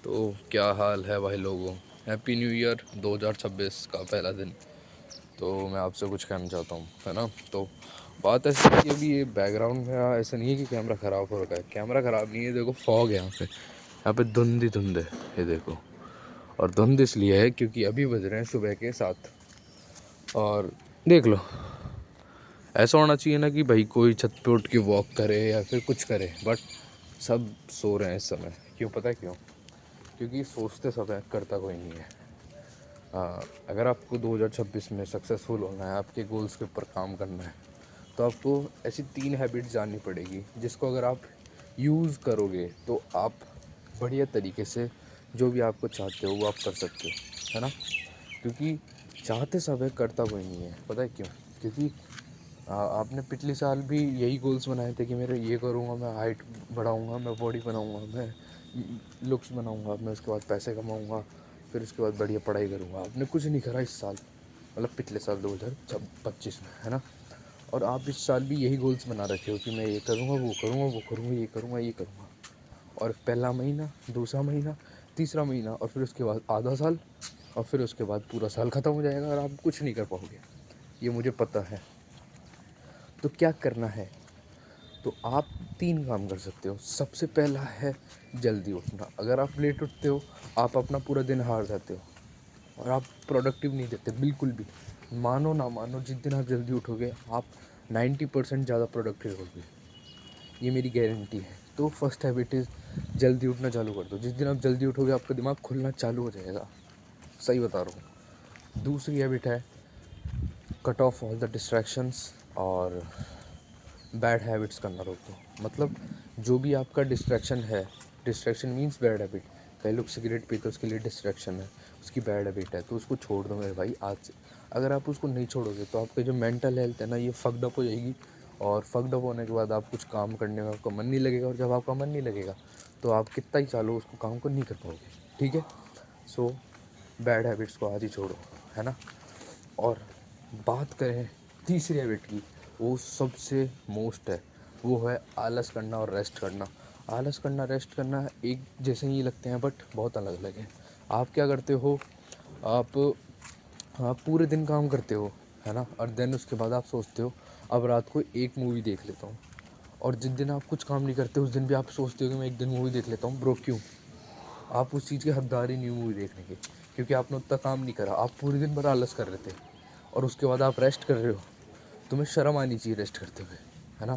तो क्या हाल है भाई लोगों। हैप्पी न्यू ईयर 2026 का पहला दिन। तो मैं आपसे कुछ कहना चाहता हूँ, है ना। तो बात ऐसी है कि अभी ये बैकग्राउंड में ऐसा नहीं है कि कैमरा ख़राब हो रखा है। कैमरा ख़राब नहीं है, देखो फॉग है यहाँ पे धुंध ही धुंध है, ये देखो। और धुंध इसलिए है क्योंकि अभी बज रहे हैं सुबह के 7। और देख लो, ऐसा होना चाहिए ना कि भाई कोई छत पे उठ के वॉक करे या फिर कुछ करे, बट सब सो रहे हैं इस समय। क्यों, पता है क्यों? क्योंकि सोचते सब है, करता कोई नहीं है। हाँ, अगर आपको 2026 में सक्सेसफुल होना है, आपके गोल्स के ऊपर काम करना है, तो आपको ऐसी 3 हैबिट्स जाननी पड़ेगी जिसको अगर आप यूज़ करोगे तो आप बढ़िया तरीके से जो भी आपको चाहते हो वो आप कर सकते हो, है ना। क्योंकि चाहते सब है, करता कोई नहीं है। पता है क्यों? क्योंकि आपने पिछले साल भी यही गोल्स बनाए थे कि मेरे ये करूँगा, मैं हाइट बढ़ाऊँगा, मैं बॉडी बनाऊँगा, मैं लुक्स बनाऊँगा, मैं उसके बाद पैसे कमाऊँगा, फिर उसके बाद बढ़िया पढ़ाई करूँगा। आपने कुछ नहीं करा इस साल, मतलब पिछले साल 2025 में, है ना। और आप इस साल भी यही गोल्स बना रखे हो कि मैं ये करूँगा, वो करूँगा, वो करूँगा, ये करूँगा, ये करूँगा। और पहला महीना, दूसरा महीना, तीसरा महीना, और फिर उसके बाद आधा साल, और फिर उसके बाद पूरा साल ख़त्म हो जाएगा और आप कुछ नहीं कर पाओगे, ये मुझे पता है। तो क्या करना है? तो आप 3 काम कर सकते हो। सबसे पहला है जल्दी उठना। अगर आप लेट उठते हो, आप अपना पूरा दिन हार जाते हो और आप प्रोडक्टिव नहीं देते बिल्कुल भी। मानो ना मानो, जिस दिन आप जल्दी उठोगे आप 90% ज़्यादा प्रोडक्टिव होगे, ये मेरी गारंटी है। तो फर्स्ट हैबिट इज़ जल्दी उठना चालू कर दो। जिस दिन आप जल्दी उठोगे आपका दिमाग खुलना चालू हो जाएगा, सही बता रहा हूँ। दूसरी हैबिट है cut off all the distractions और बैड हैबिट्स करना रोक दो। मतलब जो भी आपका डिस्ट्रैक्शन है, डिस्ट्रैक्शन मीन्स बैड हैबिट। कई लोग सिगरेट पीते उसके लिए डिस्ट्रैक्शन है, उसकी बैड हैबिट है, तो उसको छोड़ दो मेरे भाई आज से। अगर आप उसको नहीं छोड़ोगे तो आपकी जो मेंटल हेल्थ है ना, ये फक्ड अप हो जाएगी। और फक्ड अप होने के बाद आप कुछ काम करने में आपका मन नहीं लगेगा, और जब आपका मन नहीं लगेगा तो आप कितना ही चालो उसको, काम को नहीं कर पाओगे, ठीक है। सो बैड हैबिट्स को आज ही छोड़ो, है ना। और बात करें तीसरी हैबिट की, वो सबसे मोस्ट है, वो है आलस करना और रेस्ट करना। आलस करना, रेस्ट करना एक जैसे ही लगते हैं बट बहुत अलग अलग है। आप क्या करते हो? आप पूरे दिन काम करते हो, है ना, और देन उसके बाद आप सोचते हो अब रात को एक मूवी देख लेता हूँ। और जिस दिन आप कुछ काम नहीं करते उस दिन भी आप सोचते हो कि मैं एक दिन मूवी देख लेता हूँ। ब्रो, क्यों? आप उस चीज़ के हकदार ही नहीं हो मूवी देखने के, क्योंकि आपने उतना काम नहीं करा। आप पूरे दिन भर आलस कर रहे थे और उसके बाद आप रेस्ट कर रहे हो। तुम्हें शर्म आनी चाहिए रेस्ट करते हुए, है ना।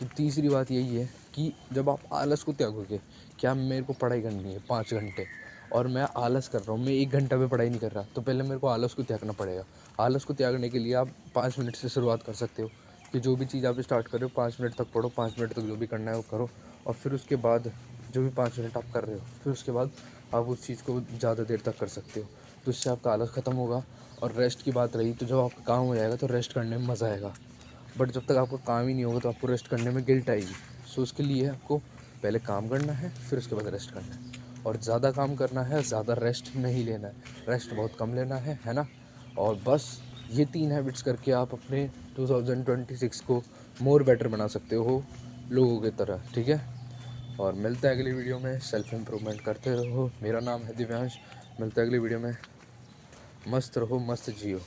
तो तीसरी बात यही है कि जब आप आलस को त्यागोगे, क्या मेरे को पढ़ाई करनी है 5 घंटे और मैं आलस कर रहा हूँ, मैं 1 घंटा भी पढ़ाई नहीं कर रहा, तो पहले मेरे को आलस को त्यागना पड़ेगा। आलस को त्यागने के लिए आप 5 मिनट से शुरुआत कर सकते हो कि जो भी चीज़ आप स्टार्ट कर रहे हो 5 मिनट तक पढ़ो, 5 मिनट तक जो भी करना है वो करो। और फिर उसके बाद जो भी 5 मिनट आप कर रहे हो, फिर उसके बाद आप उस चीज़ को ज़्यादा देर तक कर सकते हो। तो इससे आपका आलस ख़त्म होगा। और रेस्ट की बात रही, तो जब आपका काम हो जाएगा तो रेस्ट करने में मज़ा आएगा। बट जब तक आपका काम ही नहीं होगा तो आपको रेस्ट करने में गिल्ट आएगी। सो उसके लिए आपको पहले काम करना है, फिर उसके बाद रेस्ट करना है। और ज़्यादा काम करना है, ज़्यादा रेस्ट नहीं लेना है, रेस्ट बहुत कम लेना है ना। और बस ये 3 हैबिट्स करके आप अपने 2026 को मोर बेटर बना सकते हो लोगों की तरह, ठीक है। और मिलते हैं अगली वीडियो में। सेल्फ इम्प्रूवमेंट करते रहो। मेरा नाम है दिव्यांश। मिलते हैं अगली वीडियो में। मस्त रहो, मस्त जियो।